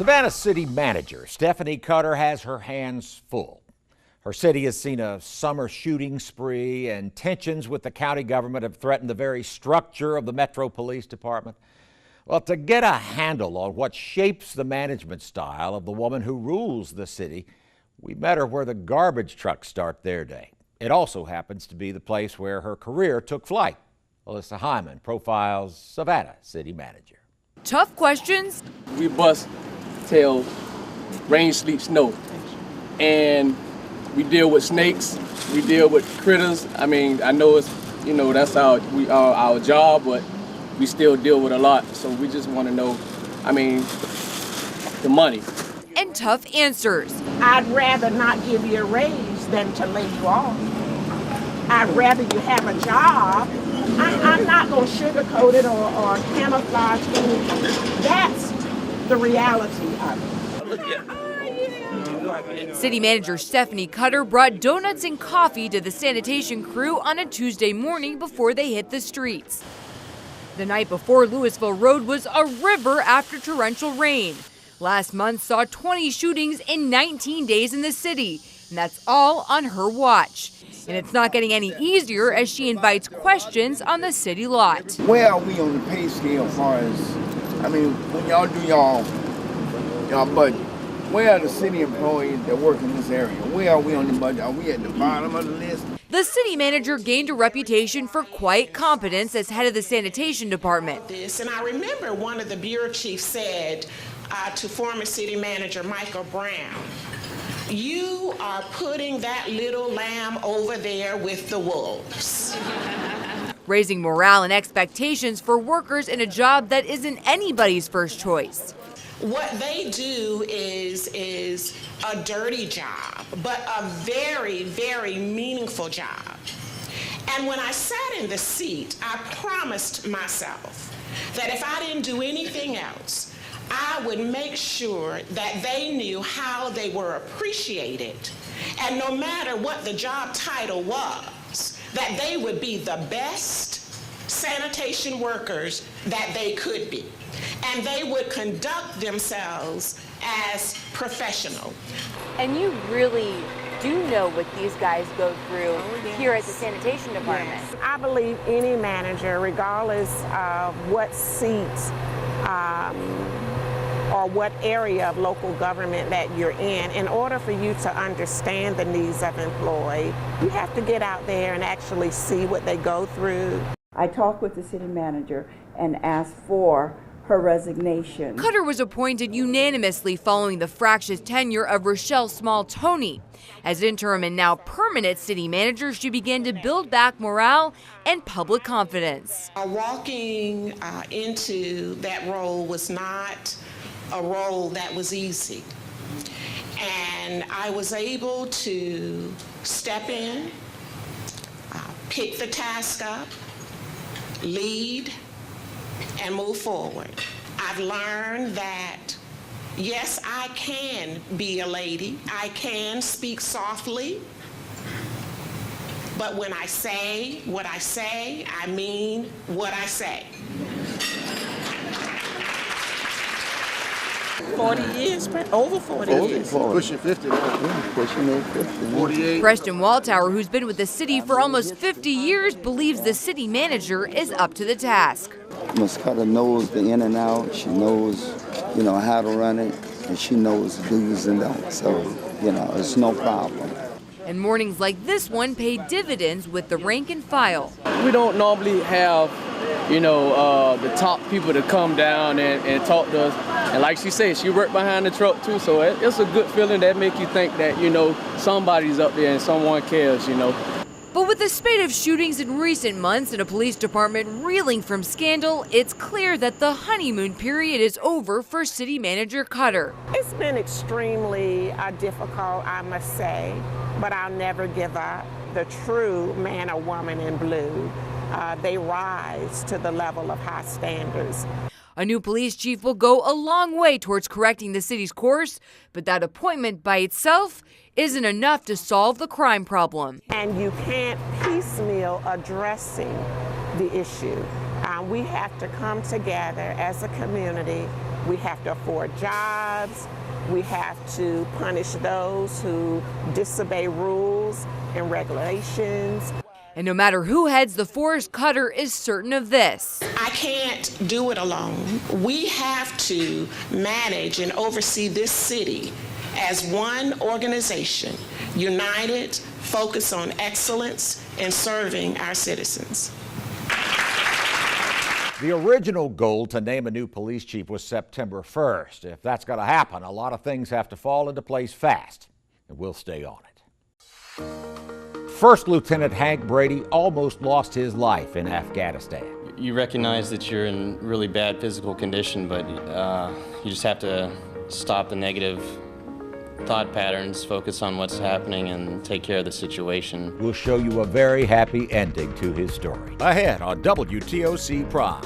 Savannah City Manager Stephanie Cutter has her hands full. Her city has seen a summer shooting spree, and tensions with the county government have threatened the very structure of the Metro Police Department. Well, to get a handle on what shapes the management style of the woman who rules the city, we met her where the garbage trucks start their day. It also happens to be the place where her career took flight. Alyssa Hyman profiles Savannah City Manager. Tough questions. We bust till rain, sleet, snow. And we deal with snakes, we deal with critters. I mean, I know it's, that's our job, but we still deal with a lot. So we just want to know, the money. And tough answers. I'd rather not give you a raise than to lay you off. I'd rather you have a job. I'm not going to sugarcoat it or camouflage anything. That's the reality of it. City Manager Stephanie Cutter brought donuts and coffee to the sanitation crew on a Tuesday morning before they hit the streets. The night before, Louisville Road was a river after torrential rain. Last month saw 20 shootings in 19 days in the city, and that's all on her watch. And it's not getting any easier as she invites questions on the city lot. Where are we on the pay scale as far as, when y'all do y'all budget, where are the city employees that work in this area? Where are we on the budget? Are we at the bottom of the list? The city manager gained a reputation for quiet competence as head of the sanitation department. And I remember one of the bureau chiefs said to former city manager Michael Brown, "You are putting that little lamb over there with the wolves." Raising morale and expectations for workers in a job that isn't anybody's first choice. What they do is a dirty job, but a very, very meaningful job. And when I sat in the seat, I promised myself that if I didn't do anything else, I would make sure that they knew how they were appreciated, and no matter what the job title was, that they would be the best sanitation workers that they could be, and they would conduct themselves as professional. And you really do know what these guys go through here at the sanitation department. Yes. I believe any manager, regardless of what seat or what area of local government that you're in order for you to understand the needs of employees, you have to get out there and actually see what they go through. I talked with the city manager and asked for her resignation. Cutter was appointed unanimously following the fractious tenure of Rochelle Small-Toney. As interim and now permanent city manager, she began to build back morale and public confidence. Walking into that role was not a role that was easy. And I was able to step in, pick the task up, lead, and move forward. I've learned that, yes, I can be a lady. I can speak softly. But when I say what I say, I mean what I say. 40 years, over 40 years. Pushing 50 now. Pushing 50. 48. Preston Walltower, who's been with the city for almost 50 years, believes the city manager is up to the task. Ms. Cutter knows the in and out. She knows, how to run it, and she knows do's and don'ts. So, it's no problem. And mornings like this one pay dividends with the rank and file. We don't normally have, the top people to come down and talk to us. And like she said, she worked behind the truck too, so it's a good feeling that make you think that, somebody's up there and someone cares, But with a spate of shootings in recent months and a police department reeling from scandal, it's clear that the honeymoon period is over for city manager Cutter. It's been extremely difficult, I must say, but I'll never give up. The true man or woman in blue, they rise to the level of high standards. A new police chief will go a long way towards correcting the city's course, but that appointment by itself isn't enough to solve the crime problem. And you can't piecemeal addressing the issue. We have to come together as a community. We have to afford jobs. We have to punish those who disobey rules and regulations. And no matter who heads the force, Cutter is certain of this. I can't do it alone. We have to manage and oversee this city as one organization, united, focused on excellence and serving our citizens. The original goal to name a new police chief was September 1st. If that's going to happen, a lot of things have to fall into place fast, and we'll stay on it. First Lieutenant Hank Brady almost lost his life in Afghanistan. You recognize that you're in really bad physical condition, but you just have to stop the negative thought patterns, focus on what's happening, and take care of the situation. We'll show you a very happy ending to his story. Ahead on WTOC Prime.